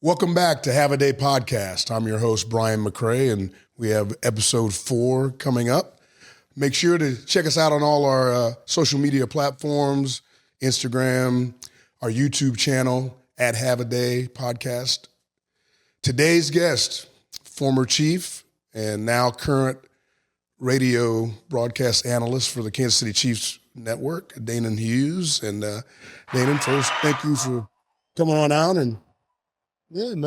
Welcome back to Have a Day Podcast. I'm your host, Brian McRae, and we have episode 4 coming up. Make sure to check us out on all our social media platforms, Instagram, our YouTube channel, at Have a Day Podcast. Today's guest, former Chief and now current radio broadcast analyst for the Kansas City Chiefs Network, Danan Hughes. And Danan, first, thank you for coming on out and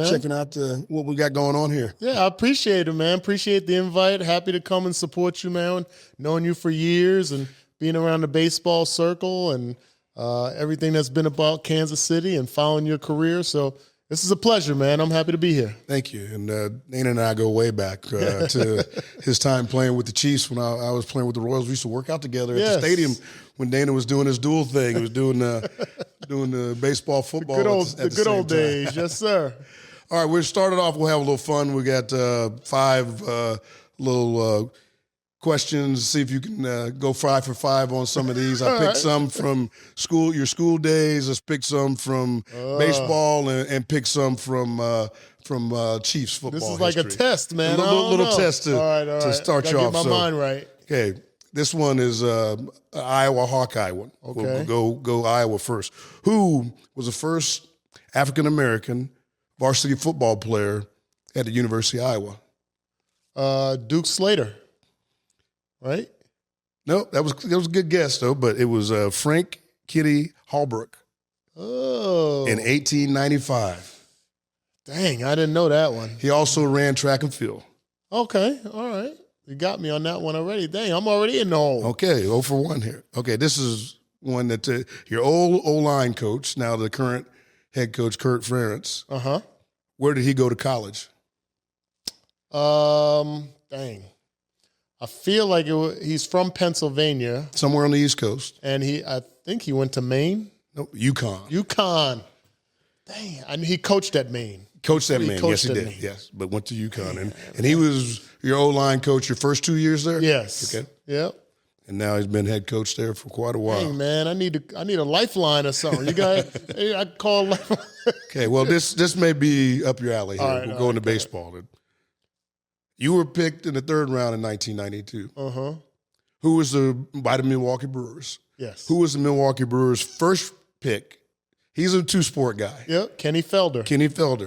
checking out what we got going on here. Yeah, I appreciate it, man. Appreciate the invite. Happy to come and support you, man. Knowing you for years and being around the baseball circle and everything that's been about Kansas City and following your career. So this is a pleasure, man. I'm happy to be here. Thank you. And Dana and I go way back to his time playing with the Chiefs when I was playing with the Royals. We used to work out together at the stadium when Dana was doing his dual thing. He was doing the baseball, football. The good old days. Yes, sir. All right, we'll start it off. We'll have a little fun. We got 5 little questions. See if you can go 5 for 5 on some of these. I picked some from your school days. Let's pick some from baseball and pick some from Chiefs football. This is like history. A test, man. A little test to start you off. Get my mind right. Okay, this one is an Iowa Hawkeye one. Okay, we'll go Iowa first. Who was the first African American varsity football player at the University of Iowa? Duke Slater. Right? No, that was a good guess though, but it was Frank Kitty Holbrook. Oh. In 1895. Dang, I didn't know that one. He also ran track and field. Okay, all right. You got me on that one already. Dang, I'm already in the hole. Okay, 0 for 1 here. Okay, this is one that your old O-line coach, now the current head coach, Kurt Ferentz. Uh-huh. Where did he go to college? Dang. I feel like he's from Pennsylvania. Somewhere on the East Coast. And I think he went to Maine. No, UConn. Dang, and he coached at Maine. Coached at Maine, yes he did. Maine. Yes, but went to UConn. And he was your O-line coach your first 2 years there? Yes. Okay. Yep. And now he's been head coach there for quite a while. Dang, man, I need a lifeline or something. You got I call lifeline. Okay, well this may be up your alley here. Right, we'll go into baseball. You were picked in the 3rd round in 1992. Uh-huh. Who was by the Milwaukee Brewers? Yes. Who was the Milwaukee Brewers' first pick? He's a 2-sport guy. Yep, Kenny Felder.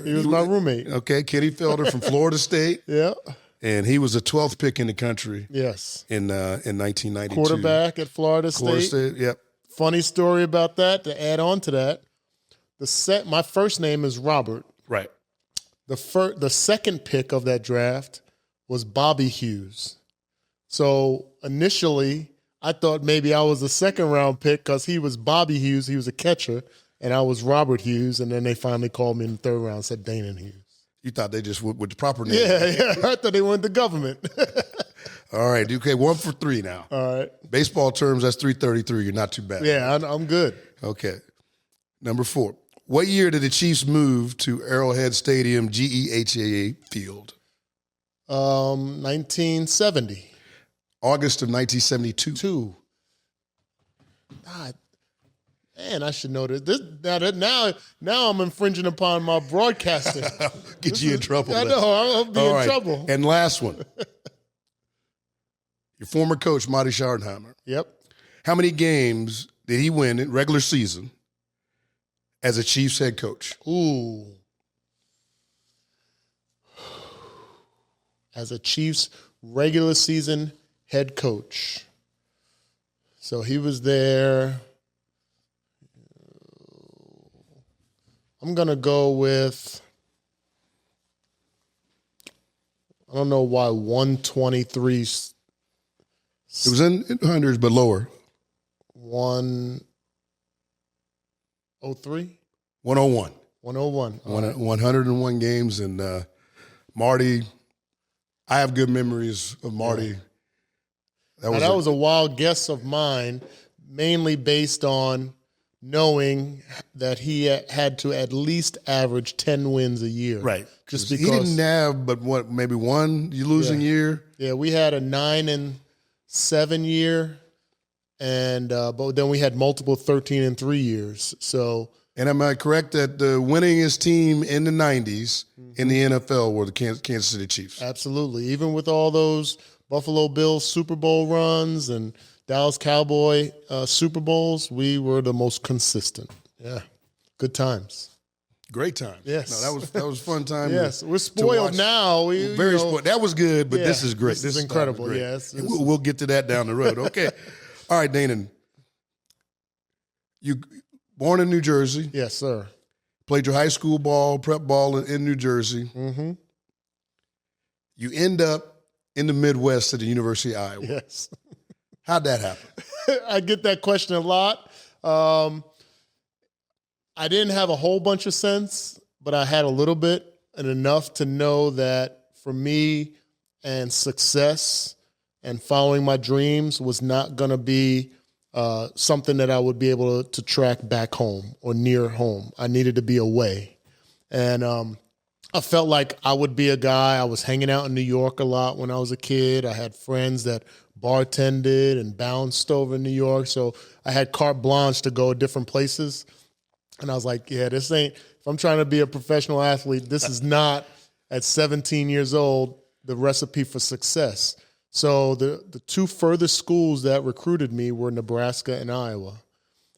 He was my roommate. Okay, Kenny Felder from Florida State. Yep. And he was the 12th pick in the country. Yes. In 1992. Quarterback at Florida State. Florida State, yep. Funny story about that, to add on to that. My first name is Robert. Right. The second pick of that draft was Bobby Hughes. So initially, I thought maybe I was a 2nd-round pick because he was Bobby Hughes. He was a catcher, and I was Robert Hughes. And then they finally called me in the 3rd round and said Danan Hughes. You thought they just went with the proper name. Yeah. I thought they went the government. All right. Okay, 1 for 3 now. All right. Baseball terms, that's 333. You're not too bad. Yeah, I'm good. Okay. Number 4. What year did the Chiefs move to Arrowhead Stadium GEHA Field? 1970. August of 1972. God, man, I should know this. Now I'm infringing upon my broadcasting. Get you in trouble. I know. I'll be in trouble. And last one. Your former coach, Marty Schottenheimer. Yep. How many games did he win in regular season as a Chiefs head coach? Ooh. As a Chiefs regular season head coach. So he was there. I'm going to go with, I don't know why 123. It was in hundreds, but lower. 103? 101. 101. 101 games. And Marty, I have good memories of Marty. Yeah. That was a wild guess of mine, mainly based on knowing that he had to at least average 10 wins a year. Right. Just because he didn't have but maybe one losing year? Yeah, we had a 9-7 year, and but then we had multiple 13-3 years. So And am I correct that the winningest team in the 90s in the NFL were the Kansas City Chiefs? Absolutely. Even with all those Buffalo Bills Super Bowl runs and Dallas Cowboy Super Bowls, we were the most consistent. Yeah. Good times. Great times. Yes. No, that was fun time. Yes. We're spoiled now. Very spoiled. That was good, but this is great. This is incredible. Yes. We'll get to that down the road. Okay. All right, Danan. You born in New Jersey. Yes, sir. Played your high school ball, prep ball in New Jersey. Mm-hmm. You end up in the Midwest at the University of Iowa. Yes. How'd that happen? I get that question a lot. I didn't have a whole bunch of sense, but I had a little bit and enough to know that for me and success and following my dreams was not going to be something that I would be able to track back home or near home. I needed to be away. And I felt like I would be a guy. I was hanging out in New York a lot when I was a kid. I had friends that bartended and bounced over in New York. So I had carte blanche to go different places. And I was like, yeah, this ain't, if I'm trying to be a professional athlete, this is not, at 17 years old, the recipe for success. So the two furthest schools that recruited me were Nebraska and Iowa.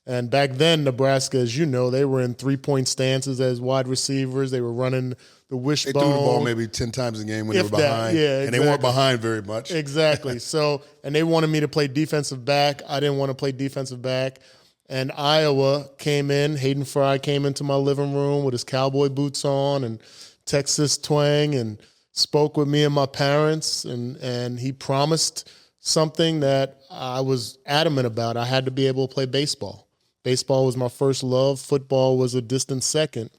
And back then, Nebraska, as you know, they were in three-point stances as wide receivers. They were running the wishbone. They threw the ball maybe 10 times a game when they were behind. Yeah, exactly. And they weren't behind very much. Exactly. So, and they wanted me to play defensive back. I didn't want to play defensive back. And Iowa came in. Hayden Fry came into my living room with his cowboy boots on and Texas twang and spoke with me and my parents. And he promised something that I was adamant about. I had to be able to play baseball. Baseball was my first love. Football was a distant second.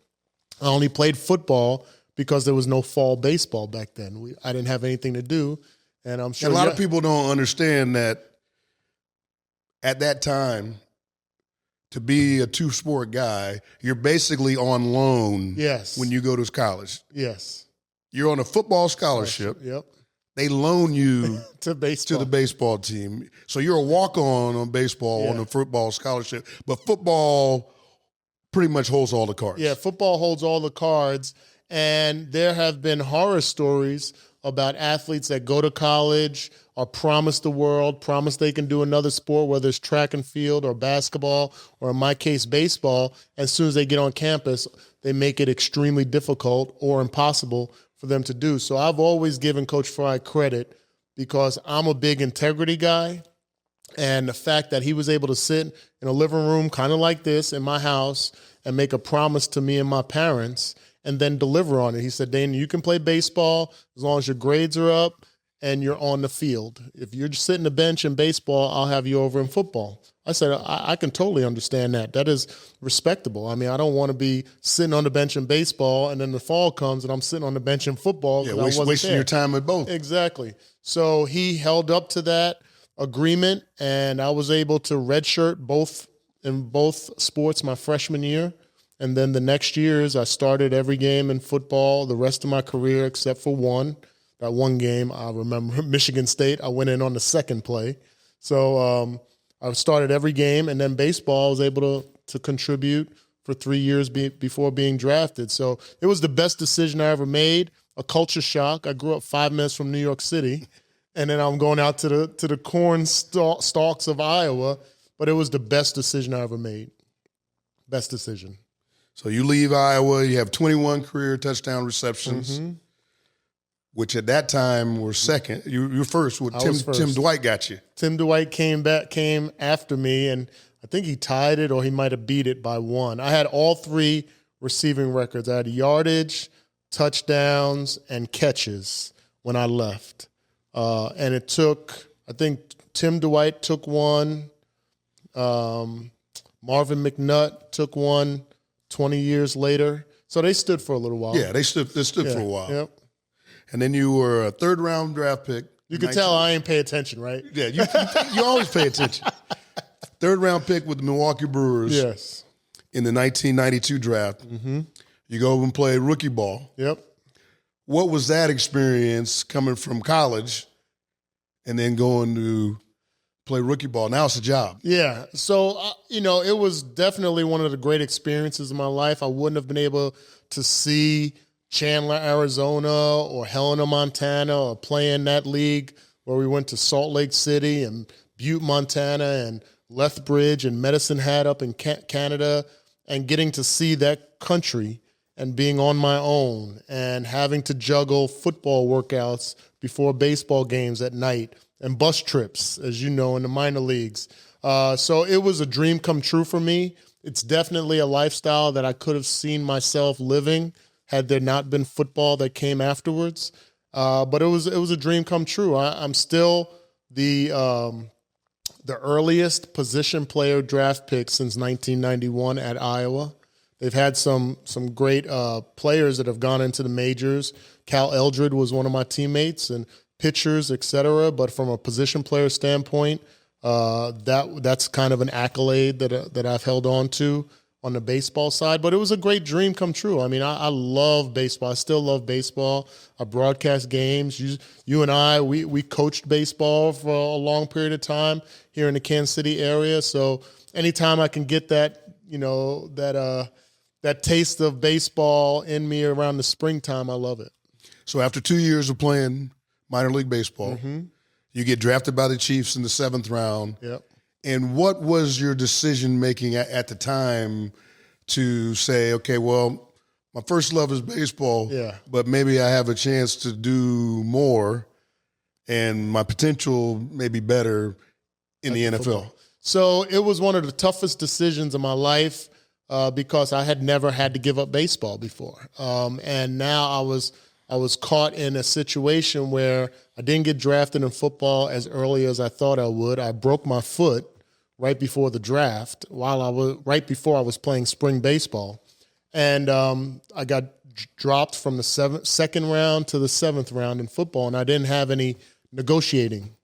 I only played football because there was no fall baseball back then. I didn't have anything to do. And I'm sure a lot of people don't understand that at that time, to be a two-sport guy, you're basically on loan when you go to college. Yes. You're on a football scholarship. Yep. They loan you to the baseball team. So you're a walk-on baseball on a football scholarship. But football pretty much holds all the cards. Yeah, football holds all the cards. And there have been horror stories about athletes that go to college, are promised the world, promised they can do another sport, whether it's track and field or basketball, or in my case, baseball. As soon as they get on campus, they make it extremely difficult or impossible for them to do. So I've always given Coach Fry credit because I'm a big integrity guy. And the fact that he was able to sit in a living room kind of like this in my house and make a promise to me and my parents and then deliver on it. He said, Dana, you can play baseball as long as your grades are up and you're on the field. If you're just sitting the bench in baseball, I'll have you over in football. I said, I can totally understand that. That is respectable. I mean, I don't want to be sitting on the bench in baseball and then the fall comes and I'm sitting on the bench in football. Yeah, wasting your time at both. Exactly. So he held up to that agreement and I was able to redshirt in both sports my freshman year. And then the next years, I started every game in football the rest of my career except for one. That one game, I remember Michigan State, I went in on the second play. So I started every game, and then baseball I was able to contribute for 3 years before being drafted. So it was the best decision I ever made, a culture shock. I grew up 5 minutes from New York City, and then I'm going out to the corn stalks of Iowa, but it was the best decision I ever made. Best decision. So you leave Iowa, you have 21 career touchdown receptions, which at that time were second. You were first. Tim Dwight got you. Tim Dwight came after me, and I think he tied it or he might have beat it by one. I had all 3 receiving records. I had yardage, touchdowns, and catches when I left. And it took, I think Tim Dwight took one. Marvin McNutt took one 20 years later. So they stood for a little while. Yeah, they stood for a while. Yep. And then you were a 3rd-round draft pick. You can tell I ain't pay attention, right? Yeah, you always pay attention. 3rd-round pick with the Milwaukee Brewers. Yes. In the 1992 draft. Mm-hmm. You go and play rookie ball. Yep. What was that experience coming from college and then going to play rookie ball. Now it's a job. Yeah. So, it was definitely one of the great experiences of my life. I wouldn't have been able to see Chandler, Arizona or Helena, Montana or play in that league where we went to Salt Lake City and Butte, Montana and Lethbridge and Medicine Hat up in Canada, and getting to see that country and being on my own and having to juggle football workouts before baseball games at night and bus trips, as you know, in the minor leagues. So it was a dream come true for me. It's definitely a lifestyle that I could have seen myself living had there not been football that came afterwards. But it was a dream come true. I'm still the earliest position player draft pick since 1991 at Iowa. They've had some great players that have gone into the majors. Cal Eldred was one of my teammates, and pitchers, et cetera. But from a position player standpoint, that's kind of an accolade that I've held on to on the baseball side. But it was a great dream come true. I mean, I love baseball. I still love baseball. I broadcast games. You and I, we coached baseball for a long period of time here in the Kansas City area. So anytime I can get that, that taste of baseball in me around the springtime, I love it. So after 2 years of playing minor league baseball, you get drafted by the Chiefs in the 7th round. Yep. And what was your decision making at the time to say, okay, well, my first love is baseball, but maybe I have a chance to do more and my potential may be better in the NFL? Football. So it was one of the toughest decisions of my life because I had never had to give up baseball before. And now I was caught in a situation where I didn't get drafted in football as early as I thought I would. I broke my foot right before the draft, right before I was playing spring baseball, and I got dropped from the second round to the 7th round in football, and I didn't have any negotiating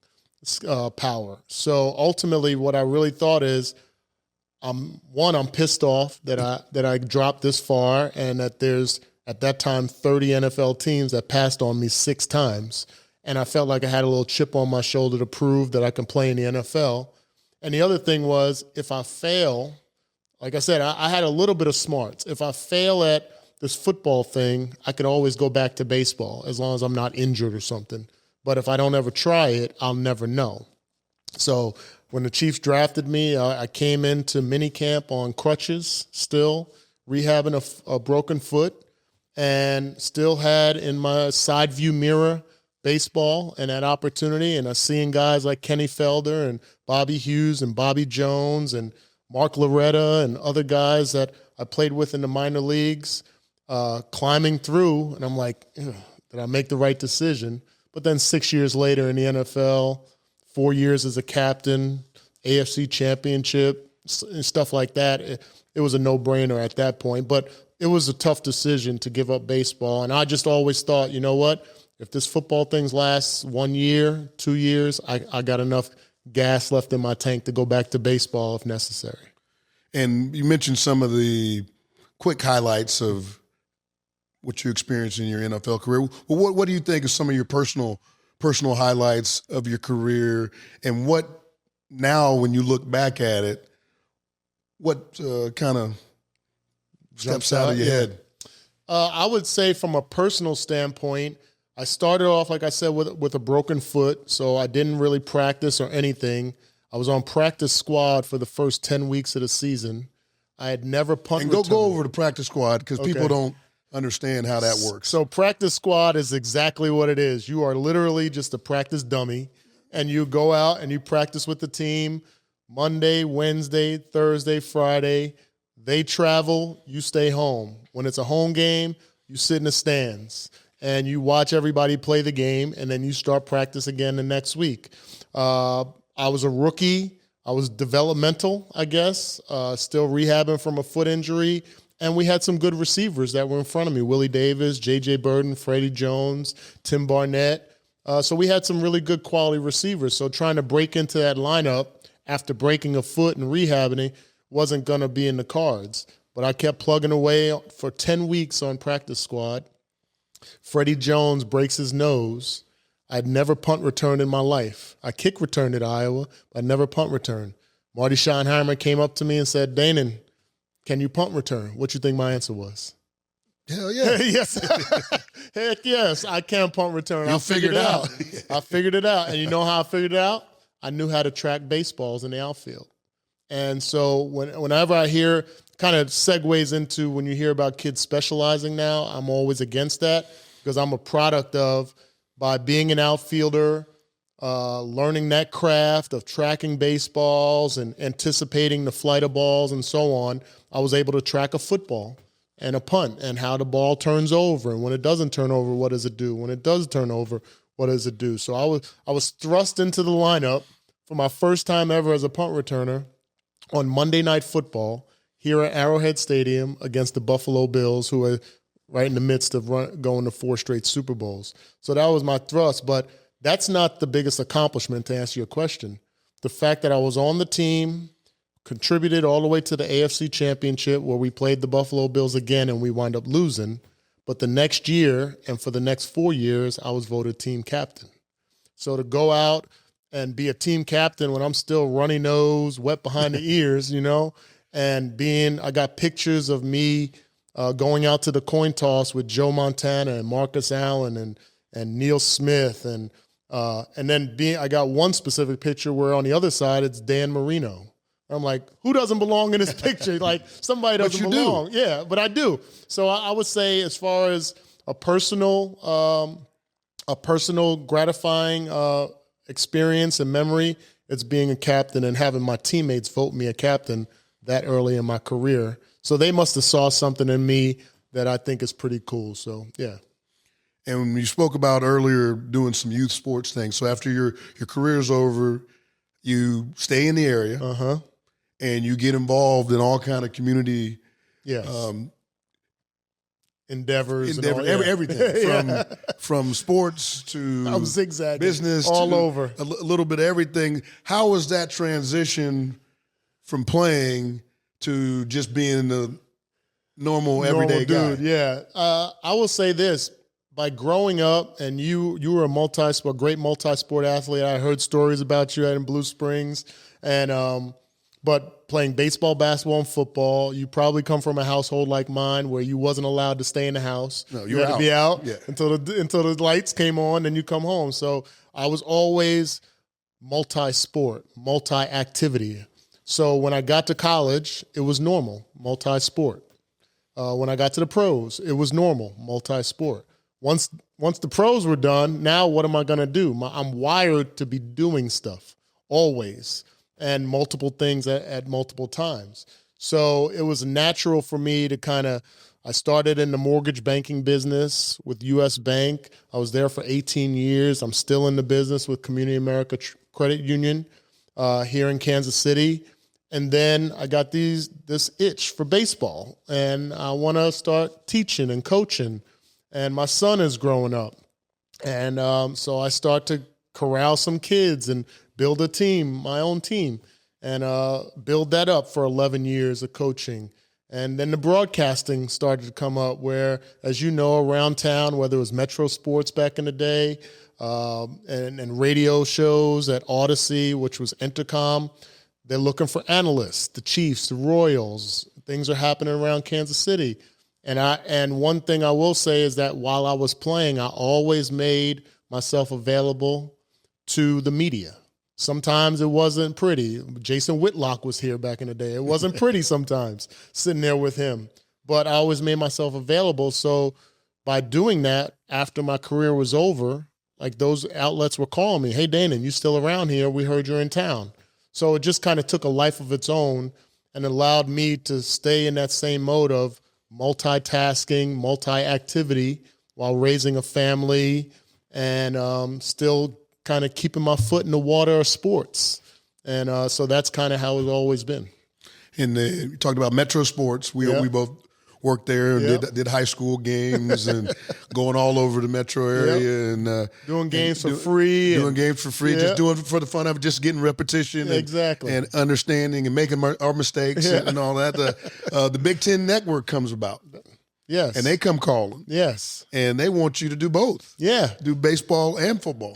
power. So ultimately, what I really thought is, I'm pissed off that I dropped this far, and that there's at that time 30 NFL teams that passed on me 6 times. And I felt like I had a little chip on my shoulder to prove that I can play in the NFL. And the other thing was, if I fail, like I said, I had a little bit of smarts. If I fail at this football thing, I could always go back to baseball as long as I'm not injured or something. But if I don't ever try it, I'll never know. So when the Chiefs drafted me, I came into minicamp on crutches still, rehabbing a broken foot, and still had in my side view mirror baseball and that opportunity. And I seeing guys like Kenny Felder and Bobby Hughes and Bobby Jones and Mark Loretta and other guys that I played with in the minor leagues climbing through. And I'm like, did I make the right decision? But then 6 years later in the NFL, 4 years as a captain, AFC championship, and stuff like that, it was a no-brainer at that point. But it was a tough decision to give up baseball. And I just always thought, you know what? If this football thing lasts 1 year, 2 years, I got enough gas left in my tank to go back to baseball if necessary. And you mentioned some of the quick highlights of what you experienced in your NFL career. Well, what do you think of some of your personal highlights of your career, and what now when you look back at it, what kind of steps out of your head? I would say from a personal standpoint, I started off, like I said, with a broken foot, so I didn't really practice or anything. I was on practice squad for the first 10 weeks of the season. I had never punted. And go over the practice squad because people don't understand how that works. So practice squad is exactly what it is. You are literally just a practice dummy, and you go out and you practice with the team Monday, Wednesday, Thursday, Friday. They travel, you stay home. When it's a home game, you sit in the stands and you watch everybody play the game, and then you start practice again the next week. I was a rookie. I was developmental, I guess, still rehabbing from a foot injury. And we had some good receivers that were in front of me: Willie Davis, J.J. Burton, Freddie Jones, Tim Barnett. So we had some really good quality receivers. So trying to break into that lineup after breaking a foot and rehabbing wasn't going to be in the cards. But I kept plugging away for 10 weeks on practice squad. Freddie Jones breaks his nose. I'd never punt return in my life. I kick returned at Iowa, but I never punt return. Marty Schottenheimer came up to me and said, Danan, can you punt return? What you think my answer was? Hell yeah. Yes. Heck yes, I can punt return. I figured it out. I figured it out. And you know how I figured it out? I knew how to track baseballs in the outfield. And so whenever I hear, kind of segues into when you hear about kids specializing now, I'm always against that because I'm a product of, by being an outfielder, learning that craft of tracking baseballs and anticipating the flight of balls and so on, I was able to track a football and a punt and how the ball turns over. And when it doesn't turn over, what does it do? When it does turn over, what does it do? So I was thrust into the lineup for my first time ever as a punt returner on Monday Night Football here at Arrowhead Stadium against the Buffalo Bills, who are right in the midst of going to 4 straight Super Bowls. So that was my thrust. But that's not the biggest accomplishment, to answer your question. The fact that I was on the team, contributed all the way to the AFC Championship where we played the Buffalo Bills again and we wind up losing. But the next year and for the next 4 years, I was voted team captain. So to go out and be a team captain when I'm still runny nose, wet behind the ears, and I got pictures of me going out to the coin toss with Joe Montana and Marcus Allen and Neil Smith and then I got one specific picture where on the other side it's Dan Marino. I'm like, who doesn't belong in this picture? Like, somebody doesn't belong. Do. Yeah, but I do. So I would say, as far as a personal gratifying experience and memory, it's being a captain and having my teammates vote me a captain that early in my career. So they must have saw something in me that I think is pretty cool. So, yeah. And when you spoke about earlier doing some youth sports things, so after your career's over, you stay in the area. Uh-huh. And you get involved in all kind of community endeavors and all, everything from sports to I'm zigzagging business all to over. A little bit of everything. How was that transition from playing to just being the normal everyday dude? guy? Yeah. I will say this. By growing up, and you were a great multi-sport athlete. I heard stories about you in Blue Springs, and but playing baseball, basketball, and football, you probably come from a household like mine where you wasn't allowed to stay in the house. No, you had to be out until the lights came on, and you come home. So I was always multi-sport, multi-activity. So when I got to college, it was normal, multi-sport. When I got to the pros, it was normal, multi-sport. Once the pros were done, now what am I going to do? I'm wired to be doing stuff always and multiple things at multiple times. So it was natural for me to I started in the mortgage banking business with U.S. Bank. I was there for 18 years. I'm still in the business with Community America Credit Union here in Kansas City. And then I got this itch for baseball, and I want to start teaching and coaching. And my son is growing up. And so I start to corral some kids and build a team, my own team, and build that up for 11 years of coaching. And then the broadcasting started to come up where, as you know, around town, whether it was Metro Sports back in the day and radio shows at Odyssey, which was Entercom, they're looking for analysts, the Chiefs, the Royals. Things are happening around Kansas City. And one thing I will say is that while I was playing, I always made myself available to the media. Sometimes it wasn't pretty. Jason Whitlock was here back in the day. It wasn't pretty sometimes sitting there with him. But I always made myself available. So by doing that, after my career was over, like those outlets were calling me, hey, Danan, you still around here? We heard you're in town. So it just kind of took a life of its own and allowed me to stay in that same mode of multitasking, multi-activity while raising a family and still kind of keeping my foot in the water of sports. And so that's kind of how it's always been. And you talked about Metro Sports. We both worked there and did high school games and going all over the Metro area and doing games for free. Doing games for free, just doing it for the fun of it, just getting repetition and understanding and making our mistakes and all that. The Big Ten Network comes about. Yes. And they come calling. Yes. And they want you to do both. Yeah. Do baseball and football.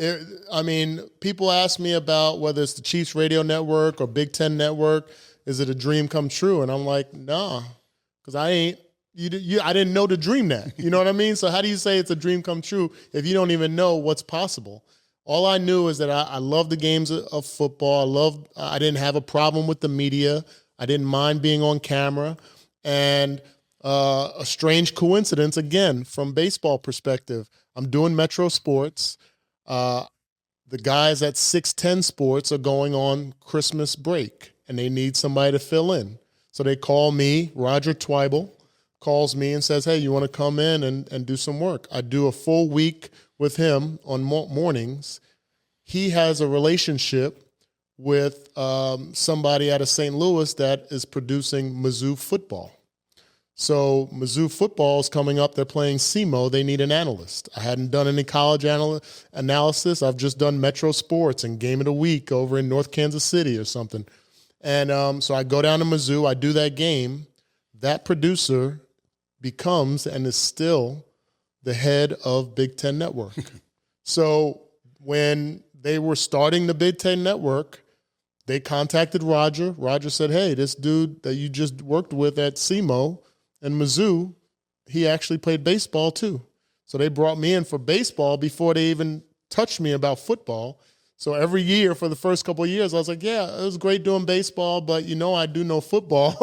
People ask me about whether it's the Chiefs radio network or Big Ten network. Is it a dream come true? And I'm like, nah, because I didn't know to dream that. You know what I mean? So how do you say it's a dream come true if you don't even know what's possible? All I knew is that I love the games of football. I didn't have a problem with the media. I didn't mind being on camera. And a strange coincidence, again, from baseball perspective, I'm doing Metro Sports. The guys at 610 Sports are going on Christmas break, and they need somebody to fill in. So they call me. Roger Twibel calls me and says, hey, you want to come in and do some work? I do a full week with him on mornings. He has a relationship with somebody out of St. Louis that is producing Mizzou football. So Mizzou football is coming up. They're playing SEMO. They need an analyst. I hadn't done any college analysis. I've just done Metro Sports and Game of the Week over in North Kansas City or something. And so I go down to Mizzou. I do that game. That producer becomes and is still the head of Big Ten Network. So when they were starting the Big Ten Network, they contacted Roger. Roger said, hey, this dude that you just worked with at SEMO and Mizzou, he actually played baseball too. So they brought me in for baseball before they even touched me about football. So every year for the first couple of years, I was like, yeah, it was great doing baseball, but I do know football.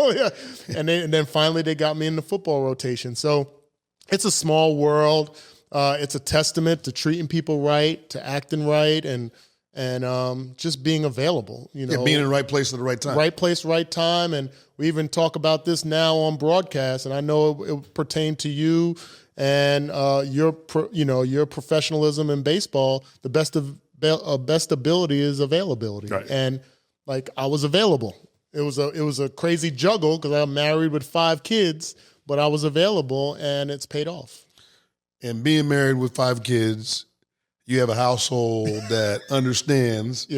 and then finally they got me in the football rotation. So it's a small world. It's a testament to treating people right, to acting right, and just being available. Being in the right place at the right time. Right place, right time. And we even talk about this now on broadcast, and I know it pertained to you and your professionalism in baseball. The best ability is availability, right. And I was available. It was a crazy juggle because I'm married with 5 kids, but I was available, and it's paid off. And being married with 5 kids, you have a household that understands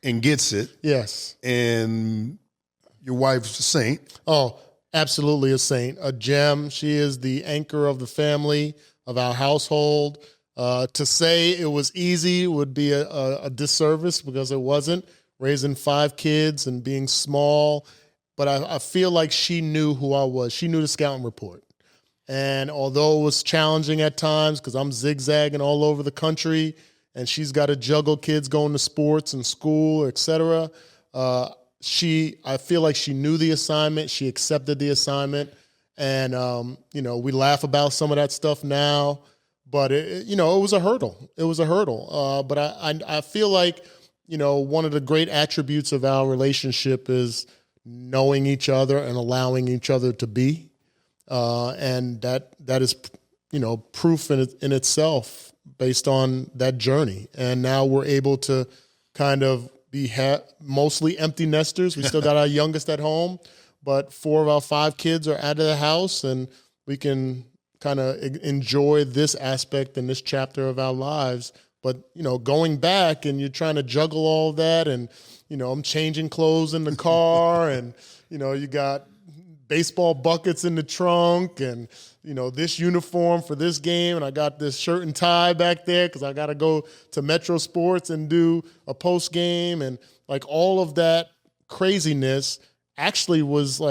and gets it. Yes. And your wife's a saint. Oh, absolutely a saint, a gem. She is the anchor of the family, of our household. To say it was easy would be a disservice because it wasn't. Raising 5 kids and being small. But I feel like she knew who I was. She knew the scouting report. And although it was challenging at times because I'm zigzagging all over the country and she's got to juggle kids going to sports and school, et cetera, I feel like she knew the assignment. She accepted the assignment. And, we laugh about some of that stuff now. But, it was a hurdle. It was a hurdle. But I feel like, one of the great attributes of our relationship is knowing each other and allowing each other to be. And that is, proof in itself based on that journey. And now we're able to kind of be mostly empty nesters. We still got our youngest at home, but 4 of our 5 kids are out of the house, and we can kind of enjoy this aspect and this chapter of our lives. But, going back and you're trying to juggle all that, and, I'm changing clothes in the car, and, you got baseball buckets in the trunk, and this uniform for this game, and I got this shirt and tie back there because I got to go to Metro Sports and do a post game, and all of that craziness actually was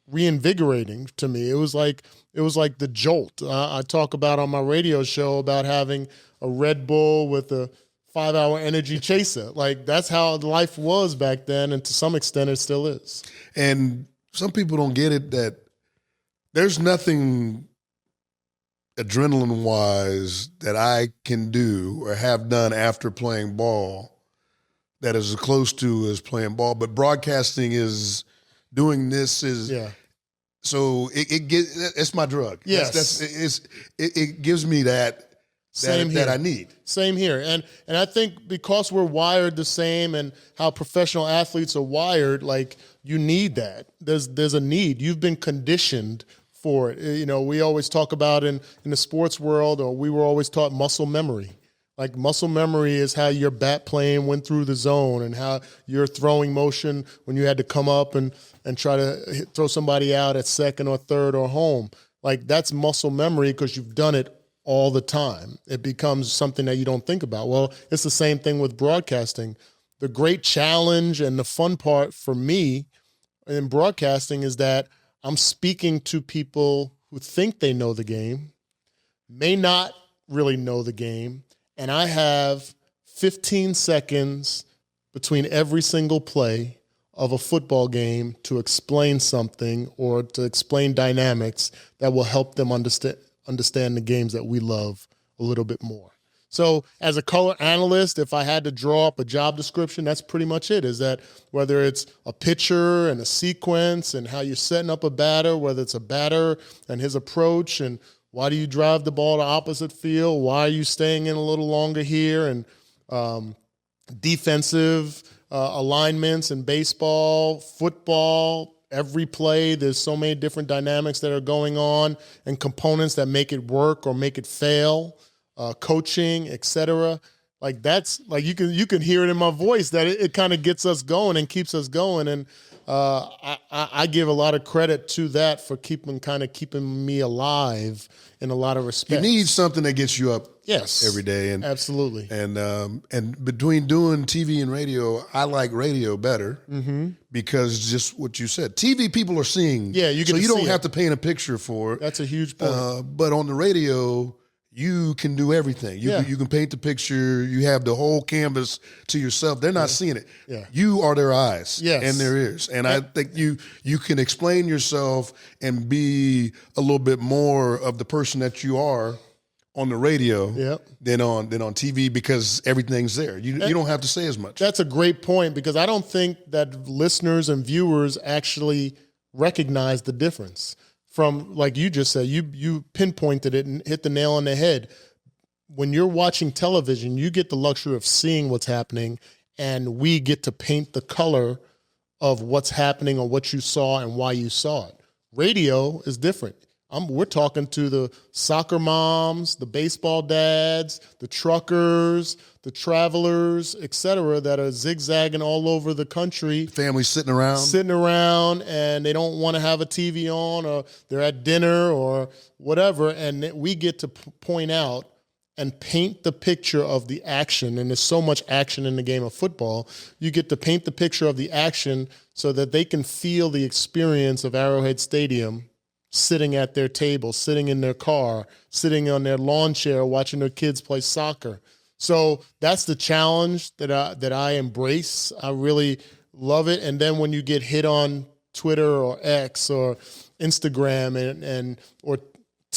reinvigorating to me. It was like the jolt I talk about on my radio show about having a Red Bull with a 5-hour energy chaser. That's how life was back then, and to some extent it still is. And some people don't get it that there's nothing adrenaline-wise that I can do or have done after playing ball that is as close to as playing ball. But broadcasting is doing this is so it's my drug. Yes, it gives me that I need. Same here, and I think because we're wired the same and how professional athletes are wired, you need that. There's a need. You've been conditioned for it. We always talk about in the sports world, or we were always taught muscle memory. Muscle memory is how your bat plane went through the zone and how your throwing motion when you had to come up and try to throw somebody out at second or third or home. like that's muscle memory because you've done it all the time. It becomes something that you don't think about. Well, it's the same thing with broadcasting. The great challenge and the fun part for me in broadcasting is that I'm speaking to people who think they know the game, may not really know the game, and I have 15 seconds between every single play of a football game to explain something or to explain dynamics that will help them understand the games that we love a little bit more. So as a color analyst, if I had to draw up a job description, that's pretty much it, is that whether it's a pitcher and a sequence and how you're setting up a batter, whether it's a batter and his approach and why do you drive the ball to opposite field, why are you staying in a little longer here, and defensive alignments in baseball, football, every play, there's so many different dynamics that are going on and components that make it work or make it fail. Coaching, etc. Like that's like you can hear it in my voice that it kind of gets us going and keeps us going, and I give a lot of credit to that for keeping me alive in a lot of respects. You need something that gets you up every day, and absolutely. And between doing TV and radio, I like radio better because just what you said, TV people are seeing, you so you don't have to paint a picture for it. That's a huge point. But on the radio, you can do everything. You can paint the picture. You have the whole canvas to yourself. They're not seeing it. You are their eyes and their ears. And I think you can explain yourself and be a little bit more of the person that you are on the radio than on TV because everything's there. You don't have to say as much. That's a great point because I don't think that listeners and viewers actually recognize the difference. From, like you just said, you pinpointed it and hit the nail on the head. When you're watching television, you get the luxury of seeing what's happening, and we get to paint the color of what's happening or what you saw and why you saw it. Radio is different. We're talking to the soccer moms, the baseball dads, the truckers, the travelers, et cetera, that are zigzagging all over the country. Families sitting around, and they don't want to have a TV on, or they're at dinner or whatever, and we get to point out and paint the picture of the action, and there's so much action in the game of football, you get to paint the picture of the action so that they can feel the experience of Arrowhead Stadium sitting at their table, sitting in their car, sitting on their lawn chair, watching their kids play soccer. So that's the challenge that I embrace. I really love it. And then when you get hit on Twitter or X or Instagram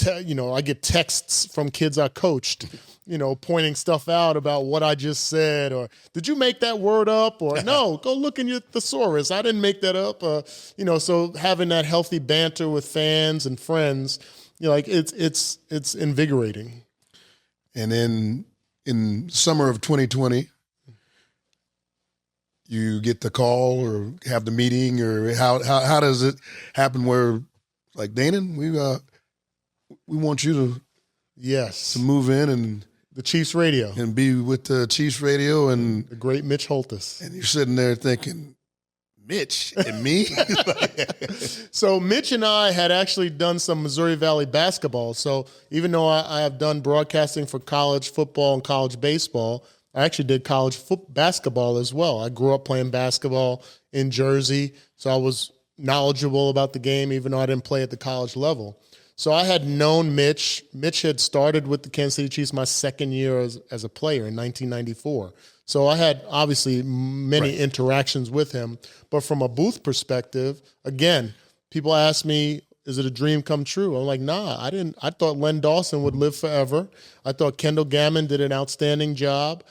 I get texts from kids I coached, pointing stuff out about what I just said, or did you make that word up? Or no, go look in your thesaurus. I didn't make that up. So having that healthy banter with fans and friends, it's invigorating. And then in summer of 2020, you get the call or have the meeting, or how does it happen where, like, Danan, we want you to move in and the Chiefs radio and be with the Chiefs radio and the great Mitch Holthus. And you're sitting there thinking, Mitch and me? So Mitch and I had actually done some Missouri Valley basketball. So even though I have done broadcasting for college football and college baseball, I actually did college basketball as well. I grew up playing basketball in Jersey, so I was knowledgeable about the game even though I didn't play at the college level. So I had known Mitch. Mitch had started with the Kansas City Chiefs my second year as a player in 1994. So I had obviously many interactions with him. But from a booth perspective, again, people ask me, is it a dream come true? I'm like, nah, I didn't. I thought Len Dawson would live forever. I thought Kendall Gammon did an outstanding job.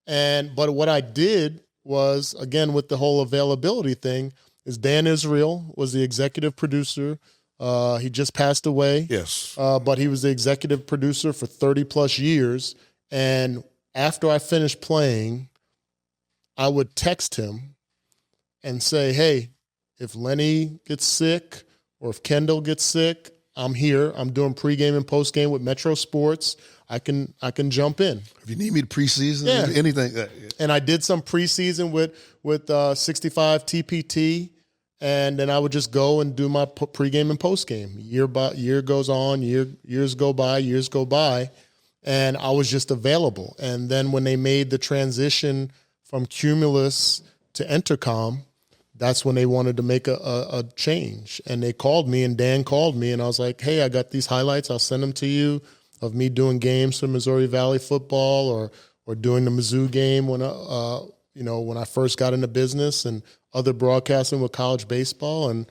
But what I did was, again, with the whole availability thing, is Dan Israel was the executive producer. He just passed away. Yes. But he was the executive producer for 30 plus years. And after I finished playing, I would text him and say, hey, if Lenny gets sick or if Kendall gets sick, I'm here. I'm doing pregame and postgame with Metro Sports. I can jump in. If you need me to preseason, anything. And I did some preseason with 65 TPT. And then I would just go and do my pregame and postgame. Year goes on, years go by, and I was just available. And then when they made the transition from Cumulus to Entercom, that's when they wanted to make a change. And they called me, and Dan called me, and I was like, hey, I got these highlights. I'll send them to you of me doing games for Missouri Valley football or doing the Mizzou game when I first got into business, and other broadcasting with college baseball. And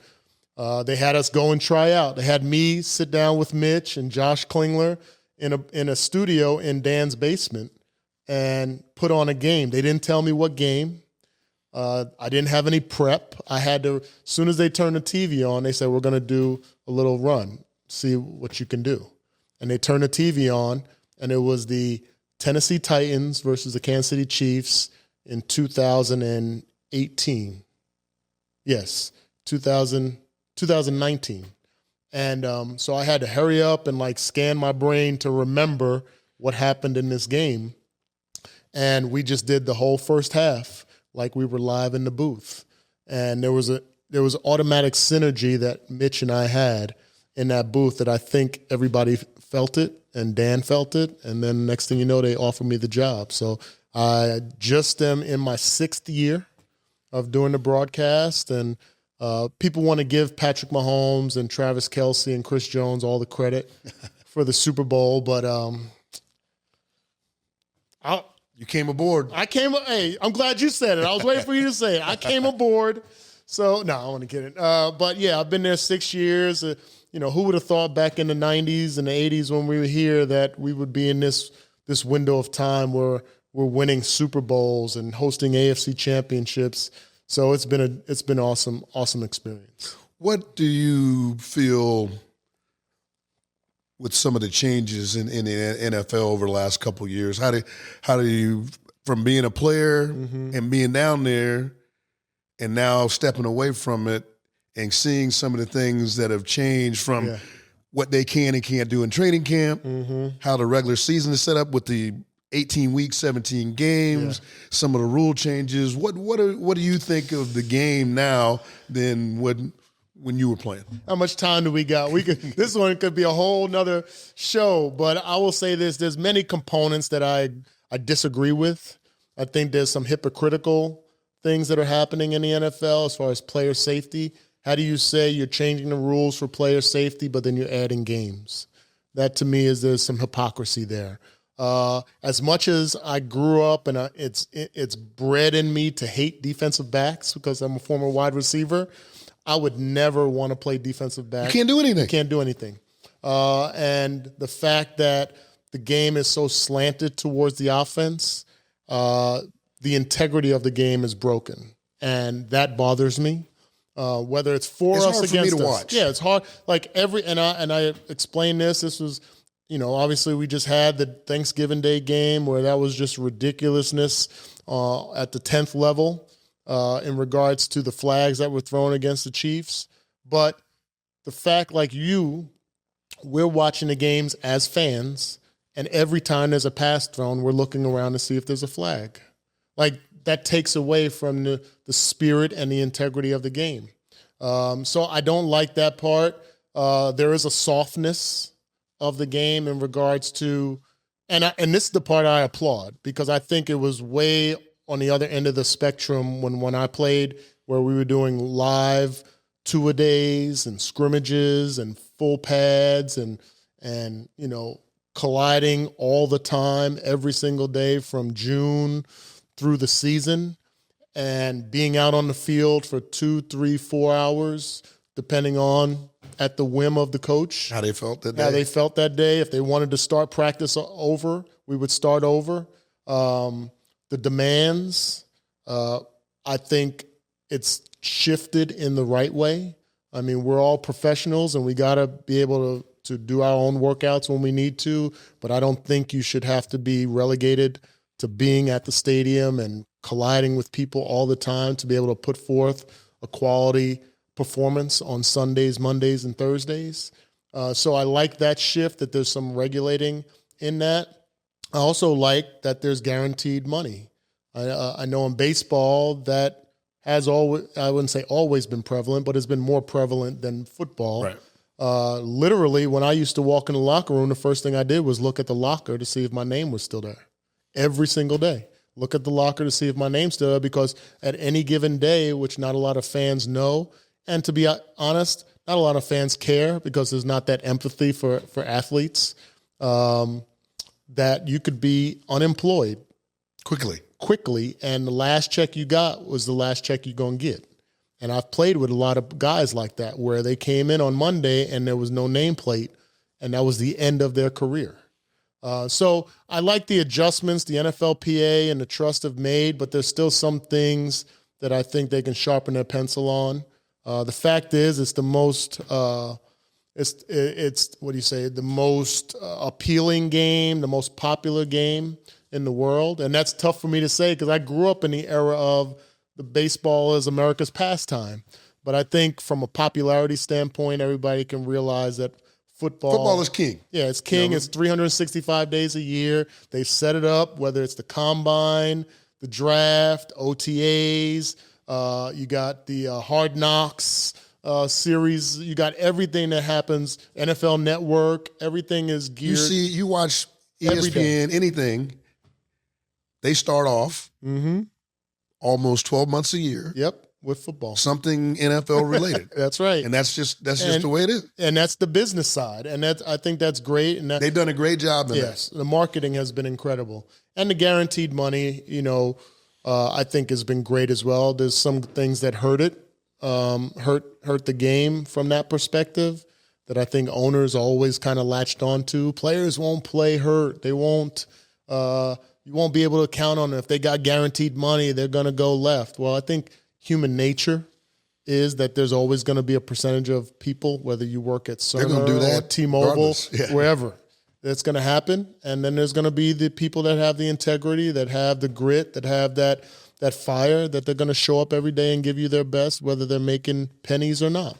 they had us go and try out. They had me sit down with Mitch and Josh Klingler in a studio in Dan's basement and put on a game. They didn't tell me what game. I didn't have any prep. I had to, as soon as they turned the TV on, they said, we're going to do a little run, see what you can do. And they turned the TV on, and it was the Tennessee Titans versus the Kansas City Chiefs in 2018. Yes, 2019. And so I had to hurry up and scan my brain to remember what happened in this game. And we just did the whole first half like we were live in the booth. And there was automatic synergy that Mitch and I had in that booth that I think everybody felt it, and Dan felt it. And then next thing you know, they offered me the job. So I just am in my 6th year of doing the broadcast, and people want to give Patrick Mahomes and Travis Kelce and Chris Jones all the credit for the Super Bowl, but you came aboard. Hey, I'm glad you said it. I was waiting for you to say it. I came aboard. So, no, I want to get it. But, yeah, I've been there 6 years. Who would have thought back in the 90s and the 80s when we were here that we would be in this window of time where we're winning Super Bowls and hosting AFC championships. So it's been awesome experience. What do you feel with some of the changes in the NFL over the last couple of years? How do you, from being a player and being down there and now stepping away from it and seeing some of the things that have changed from what they can and can't do in training camp, how the regular season is set up with the 18 weeks, 17 games, some of the rule changes. What do you think of the game now than when you were playing? How much time do we got? This one could be a whole nother show, but I will say this: there's many components that I disagree with. I think there's some hypocritical things that are happening in the NFL as far as player safety. How do you say you're changing the rules for player safety, but then you're adding games? That to me there's some hypocrisy there. As much as I grew up and it's bred in me to hate defensive backs because I'm a former wide receiver, I would never want to play defensive back. You can't do anything. You can't do anything. And the fact that the game is so slanted towards the offense, the integrity of the game is broken. And that bothers me. Whether it's for us against us. It's hard for me to watch. Yeah, it's hard. And I explained this. This was, obviously we just had the Thanksgiving Day game where that was just ridiculousness at the 10th level in regards to the flags that were thrown against the Chiefs. But the fact, we're watching the games as fans, and every time there's a pass thrown, we're looking around to see if there's a flag. That takes away from the spirit and the integrity of the game. So I don't like that part. There is a softness of the game in regards to, and this is the part I applaud, because I think it was way on the other end of the spectrum when I played, where we were doing live two-a-days and scrimmages and full pads and colliding all the time, every single day from June through the season, and being out on the field for 2, 3, 4 hours, depending on at the whim of the coach. How they felt that day. If they wanted to start practice over, we would start over. The demands, I think it's shifted in the right way. I mean, we're all professionals and we got to be able to do our own workouts when we need to, but I don't think you should have to be relegated to being at the stadium and colliding with people all the time to be able to put forth a quality performance on Sundays, Mondays, and Thursdays. So I like that shift, that there's some regulating in that. I also like that there's guaranteed money. I know in baseball that has always, I wouldn't say always been prevalent, but has been more prevalent than football. Right. Literally, when I used to walk in the locker room, the first thing I did was look at the locker to see if my name was still there. Every single day. Look at the locker to see if my name's still there, because at any given day, which not a lot of fans know, and to be honest, not a lot of fans care because there's not that empathy for athletes, that you could be unemployed quickly, and the last check you got was the last check you're going to get. And I've played with a lot of guys like that where they came in on Monday and there was no nameplate, and that was the end of their career. So I like the adjustments the NFLPA and the trust have made, but there's still some things that I think they can sharpen their pencil on. The fact is, it's the most it's what do you say? The most appealing game, the most popular game in the world, and that's tough for me to say because I grew up in the era of the baseball is America's pastime. But I think from a popularity standpoint, everybody can realize that football is king. Yeah, it's king. It's 365 days a year. They've set it up, whether it's the combine, the draft, OTAs. You got the Hard Knocks series. You got everything that happens. NFL Network. Everything is geared. You watch ESPN, anything. They start off almost 12 months a year. Yep, with football. Something NFL related. That's right. And that's just the way it is. And that's the business side. And I think that's great. And they've done a great job in that. The marketing has been incredible. And the guaranteed money, I think has been great as well. There's some things that hurt it, hurt the game from that perspective that I think owners always kind of latched onto. Players won't play hurt. They won't. You won't be able to count on it. If they got guaranteed money, they're going to go left. Well, I think human nature is that there's always going to be a percentage of people, whether you work at Cerner or T-Mobile, wherever, that's going to happen. And then there's going to be the people that have the integrity, that have the grit, that have that fire, that they're going to show up every day and give you their best, whether they're making pennies or not.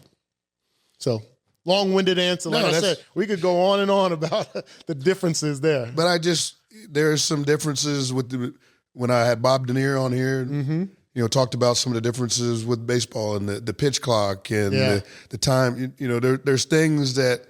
So long-winded answer. Like I said, we could go on and on about the differences there. But there's some differences when I had Bob Denier on here, talked about some of the differences with baseball and the pitch clock and the time. There's things that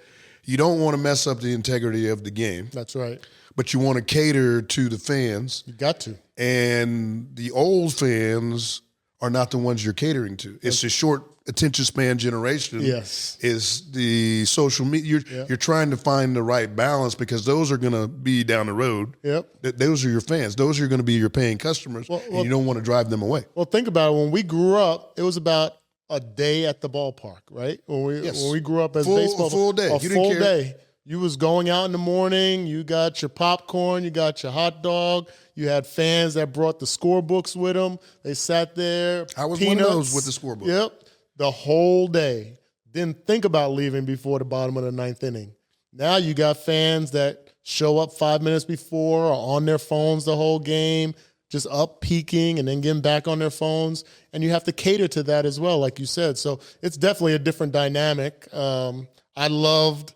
you don't want to mess up the integrity of the game. That's right. But you want to cater to the fans. You got to. And the old fans are not the ones you're catering to. It's the short attention span generation. Yes. Is the social media. You're trying to find the right balance because those are going to be down the road. Yep. Those are your fans. Those are going to be your paying customers. And you don't want to drive them away. Well, think about it. When we grew up, it was about a day at the ballpark, right? When we grew up as baseball. A full day. A full day. You was going out in the morning. You got your popcorn. You got your hot dog. You had fans that brought the scorebooks with them. They sat there. I was peanuts. one of those with the scorebook. Yep. The whole day. Didn't think about leaving before the bottom of the ninth inning. Now you got fans that show up 5 minutes before or on their phones the whole game, just up peaking and then getting back on their phones. And you have to cater to that as well, like you said. So it's definitely a different dynamic. I love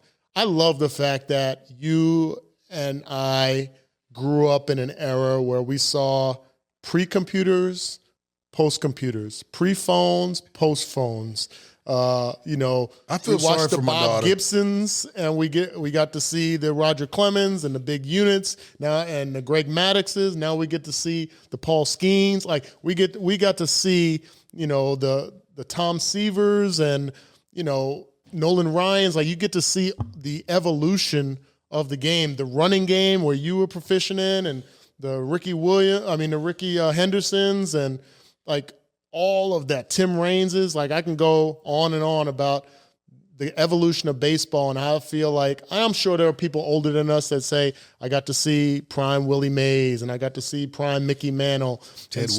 the fact that you and I grew up in an era where we saw pre-computers, post-computers, pre-phones, post-phones. I feel we sorry watched the for my Bob daughter. Gibsons, and we got to see the Roger Clemens and the big units now, and the Greg Maddoxes. Now we get to see the Paul Skeens. Like we got to see the Tom Seavers and Nolan Ryan's. Like you get to see the evolution of the game, the running game where you were proficient in, and the Ricky Hendersons, and like all of that. Tim Raineses. Like I can go on and on about the evolution of baseball and how I feel like I'm sure there are people older than us that say I got to see prime Willie Mays and I got to see prime Mickey Mantle, Ted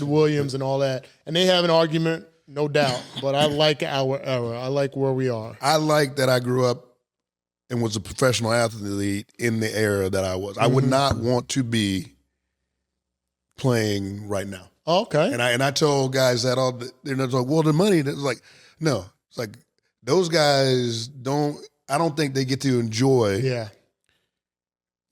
Williams, and all that, and they have an argument. No doubt, but I like our era. I like where we are. I like that I grew up and was a professional athlete in the era that I was. I would not want to be playing right now. Okay. And I told guys that they're like, well, the money. It's like, no. It's like those guys I don't think they get to enjoy. Yeah.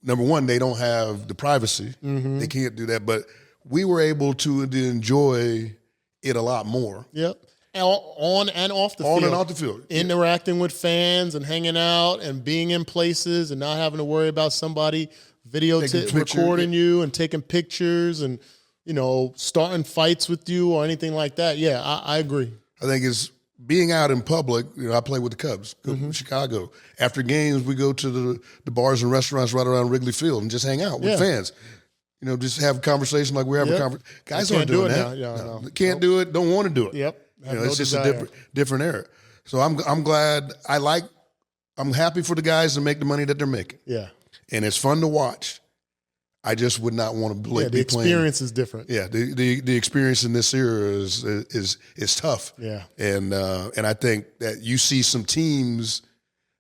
Number one, they don't have the privacy. They can't do that. But we were able to enjoy it a lot more. Yep. On and off the field. On and off the field. Interacting with fans and hanging out and being in places and not having to worry about somebody recording you and taking pictures and, starting fights with you or anything like that. Yeah, I agree. I think it's being out in public. I play with the Cubs, go to Chicago. After games, we go to the bars and restaurants right around Wrigley Field and just hang out with fans. Just have a conversation like we're having a conversation. Guys aren't doing that. No. Can't do it, don't want to do it. Yep. It's just a different era. So I'm glad. I'm happy for the guys to make the money that they're making. Yeah. And it's fun to watch. I just would not want to be playing. The experience is different. Yeah, the experience in this era is tough. Yeah, and I think that you see some teams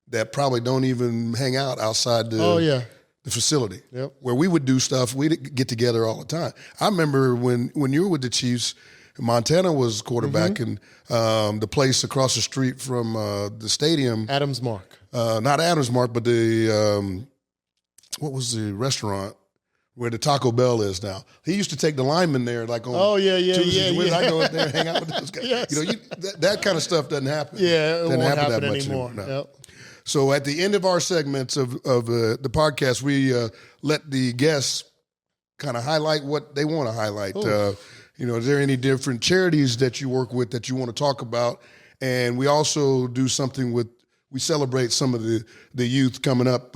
that probably don't even hang out outside the facility. Yep. Where we would do stuff, we'd get together all the time. I remember when you were with the Chiefs, Montana was quarterbacking the place across the street from the stadium. Adams Mark. Not Adams Mark, but the what was the restaurant where the Taco Bell is now? He used to take the linemen there, like on Tuesdays. Yeah. I go up there and hang out with those guys. Yes. That kind of stuff doesn't happen. Yeah, it won't happen that much anymore. No. Yep. So at the end of our segments of the podcast, we let the guests kind of highlight what they want to highlight. Is there any different charities that you work with that you want to talk about? And we also do something we celebrate some of the youth coming up.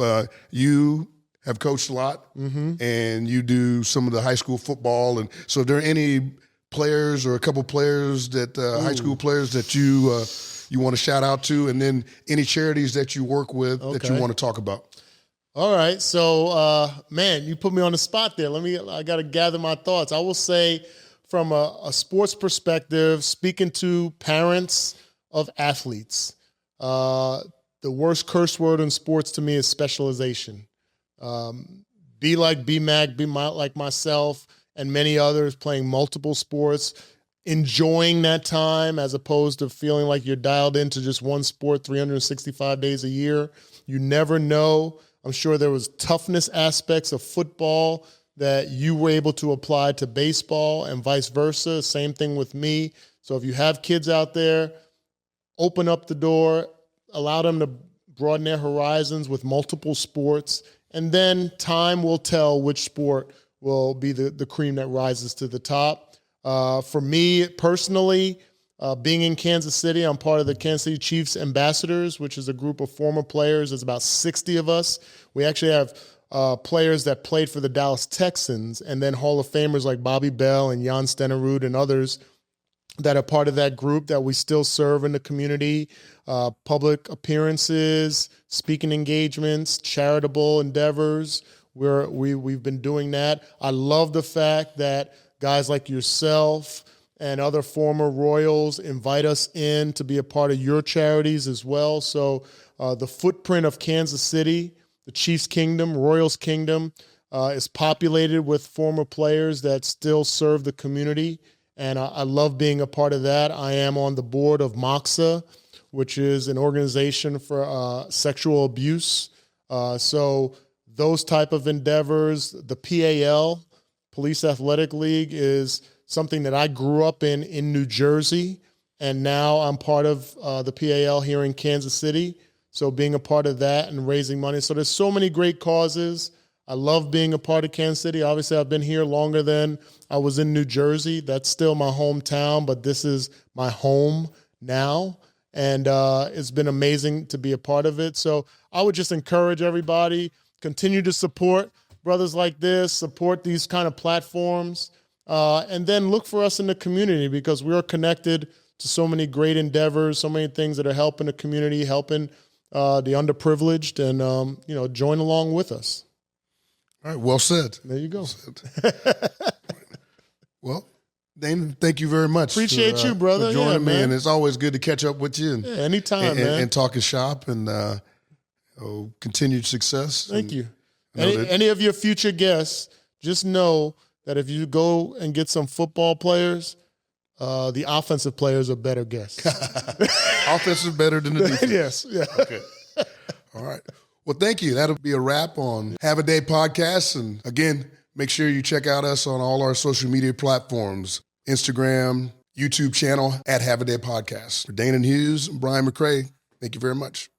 You have coached a lot, and you do some of the high school football. And so are there any players or a couple players that high school players that you want to shout out to, and then any charities that you work with that you want to talk about? All right. So, man, you put me on the spot there. I got to gather my thoughts. I will say from a sports perspective, speaking to parents of athletes, the worst curse word in sports to me is specialization. Be like BMAC, like myself, and many others playing multiple sports, enjoying that time as opposed to feeling like you're dialed into just one sport 365 days a year. You never know. I'm sure there was toughness aspects of football that you were able to apply to baseball and vice versa. Same thing with me. So if you have kids out there, open up the door, allow them to broaden their horizons with multiple sports, and then time will tell which sport will be the cream that rises to the top. For me personally, being in Kansas City, I'm part of the Kansas City Chiefs Ambassadors, which is a group of former players. There's about 60 of us. We actually have players that played for the Dallas Texans, and then Hall of Famers like Bobby Bell and Jan Stenerud and others that are part of that group that we still serve in the community, public appearances, speaking engagements, charitable endeavors. We've been doing that. I love the fact that guys like yourself and other former Royals invite us in to be a part of your charities as well. So the footprint of Kansas City, the Chiefs Kingdom, Royals Kingdom, is populated with former players that still serve the community. And I love being a part of that. I am on the board of MOXA, which is an organization for sexual abuse. So those type of endeavors, the PAL, Police Athletic League, is something that I grew up in New Jersey. And now I'm part of the PAL here in Kansas City. So being a part of that and raising money. So there's so many great causes. I love being a part of Kansas City. Obviously, I've been here longer than I was in New Jersey. That's still my hometown, but this is my home now. And it's been amazing to be a part of it. So I would just encourage everybody, continue to support brothers like this, support these kind of platforms, and then look for us in the community because we are connected to so many great endeavors, so many things that are helping the community, helping the underprivileged, and, join along with us. All right, well said. There you go. Well, Danan, thank you very much. Appreciate you, brother. For joining me, man. and it's always good to catch up with you. And, anytime, man. And talking shop and continued success. Thank you. Any of your future guests, just know that if you go and get some football players, the offensive players are better guests. Offense is better than the defense. Yes. Yeah. Okay. All right. Well, thank you. That'll be a wrap on Have a Day podcast. And again, make sure you check out us on all our social media platforms, Instagram, YouTube channel at Have a Day Podcast. For Danan Hughes, Brian McRae, thank you very much.